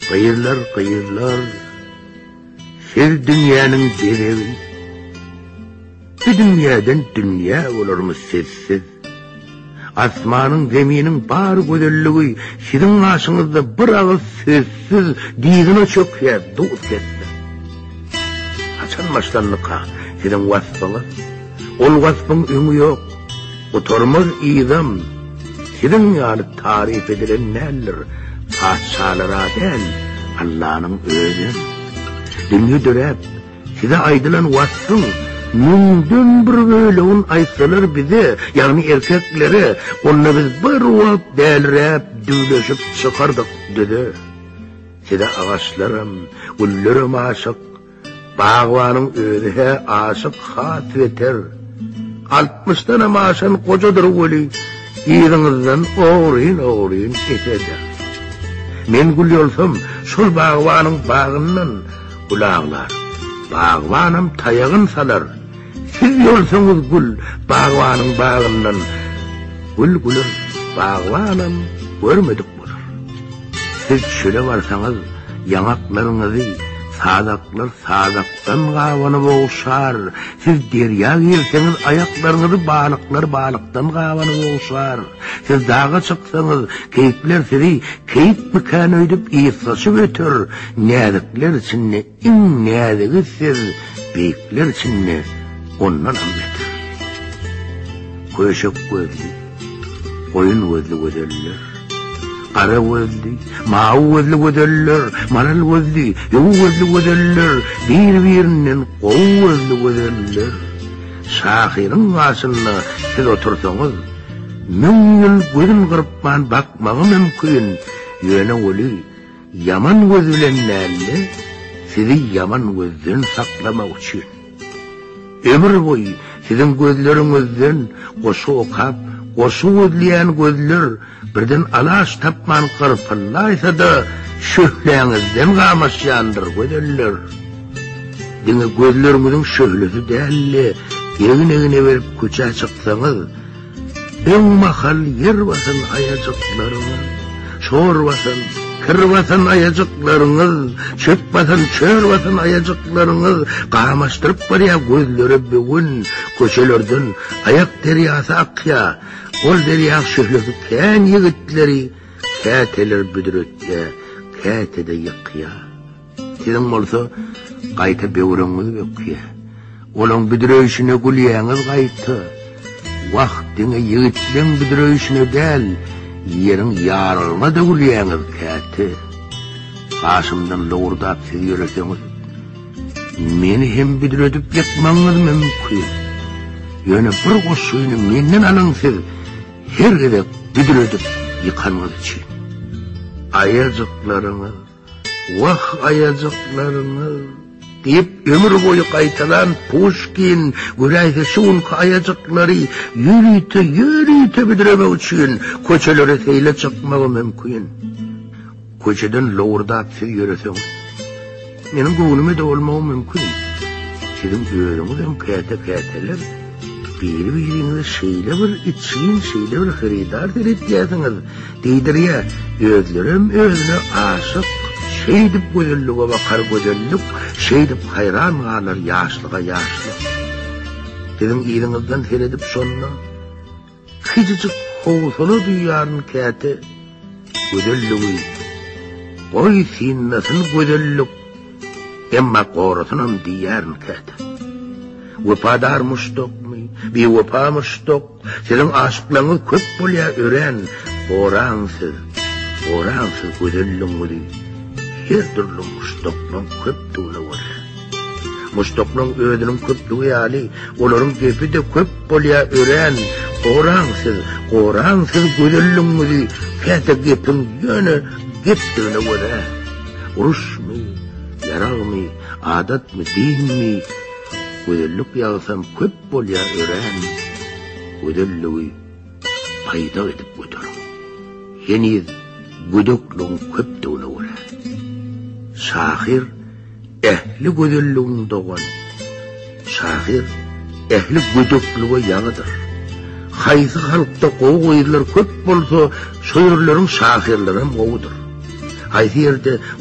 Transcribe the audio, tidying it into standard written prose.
Kıyırlar kıyırlar, her dünyanın derevi. Bir dünyadan dünya olurmuş sessiz. Asmanın zeminin bar gözelliği, sizin aşınızda bir ağız sözsüz, dizine çöküyor, dur sessiz. Haçan başlanlıqa, sizin vasfınız, ol vasfın ümü yok, oturmaz idam, sizin yani tarif edilen neler, padşalara değil, Allah'ın özü. Dünya dörep, size aydılan vasfın, mündün bir bölüğün aysalar bize, yani erkeklere, onunla biz bir vap delrep, düğleşip çıkardık dedi. Size ağaçlarım, güllerim aşık, bağvanın özühe aşık hat veter. 60 tane maaşan kocadır gülü, yiğidinizden oğruyun eteder. Men gül olsam, şol bağvanın bağından kulağlar, bağvanım tayağın salar. Siz yolsanız gül, bağvanın bağından, gül gülür, bağvanım görmedik bulur. Siz şöyle varsanız, yanaklarınızı, sadaklar sadaktan kavanı boğuşar. Siz derya girseniz, ayaklarınızı balıktan kavanı boğuşar. Siz dağa çıksanız, keyifler sizi keyif mükânı ödüp iyislaşıp ötür. Nədikler içinde, en nədigi siz, beyikler içinde, ondan anlatır. Köşek gözlü, koyun gözlü gözeller, kara gözlü, mavi gözlü gözeller, maral gözlü, yoğu gözlü gözeller, birbirinden koğu gözlü gözeller. Şahirin karşısında siz otursanız, 1000 yıl gözün kırpman bakmağı mümkün. Yöne ölü, yaman gözülenlerle, sizi yaman gözden saklamak için. Ömür boyu sizin gözlerinizden koşu okap, koşu gözleyen gözler birden alaş tapman kırpırlaysa da şöhlerinizden kamaşyandır gözler. Dine gözlerinizin şöhlesi değerli, egine verip küçüğe çıksanız, en mahal yer basın ayacıklarınız, şor basın, kır basın ayacıklarınız, çöp basın, çör basın ayacıklarınız, kamaştırıp var ya gözleri bugün, köşelerden ayak deryası akya, kol deryası şöhlesi ken yigitleri, kâteler büdürütye, kâtede yıkya. Sizin olsa, kayta bevreniz yokya. Olan büdürüyüşüne gülüyeniz kayta. Vaktine yigitlerin büdürüyüşüne değil, yerin yarılma da gülüyeniz kâti. Karşımdan loğurdap siz yürüseniz, meni hem büdürüdüp yakmanız mümkün. Yani bir koşuyunu menden alın siz, her gede büdürüdüp yıkanız için. Ayacıklarınız, vah ayacıklarınız, deyip ömür boyu kaytalan Pushkin, Gürayda şunka ayacıkları yürüyte büdüremek için köçelere seyle çıkmağı mümkün. Köçeden loğurdap siz yürüseniz, benim gönlüme de olmağı mümkün. Sizin öğreniniz hem kâteler, birbirinize şeyle bir için, şeyle bir hıridar derip yazınız. Deydir ya, özlerim özüne aşık, şey dip gözelliğe bakar gözellik, şey dip hayran kalır yaşlığa yaşlı. Sizin iyilinizden seyredip sonra, küçücük hovsunu duyarın kâte, gözelliği, koy sinnesin gözellik, emma korusunum diyarın kâte. Vepadar müştok mu? Bir vepa müştok. Sizin aşıklarınız köp bolya ören. Oransız güzelliğinizi. Her türlü müştokluğun köptüğüne var. Müştokluğun ödünün köptüğü hali, onların gepi de köp bolya ören. Oransız güzelliğinizi. Kâte gepin yönü geptüğüne var. Uruş mu? Yaral mı? Adat mı? Din mi? Güzellik yağsam köp bolya ören, güzelliği payda edip götürün. Yeniz güdüklüğün köptüğüne uğra. Şahir, ehli güzelliğin doğan. Şahir, ehli güdüklüğü yanıdır. Haysi halkta koğu koyurlar köp bolsa, şöyrlerin şahirlerin koğudur. Haysi yerde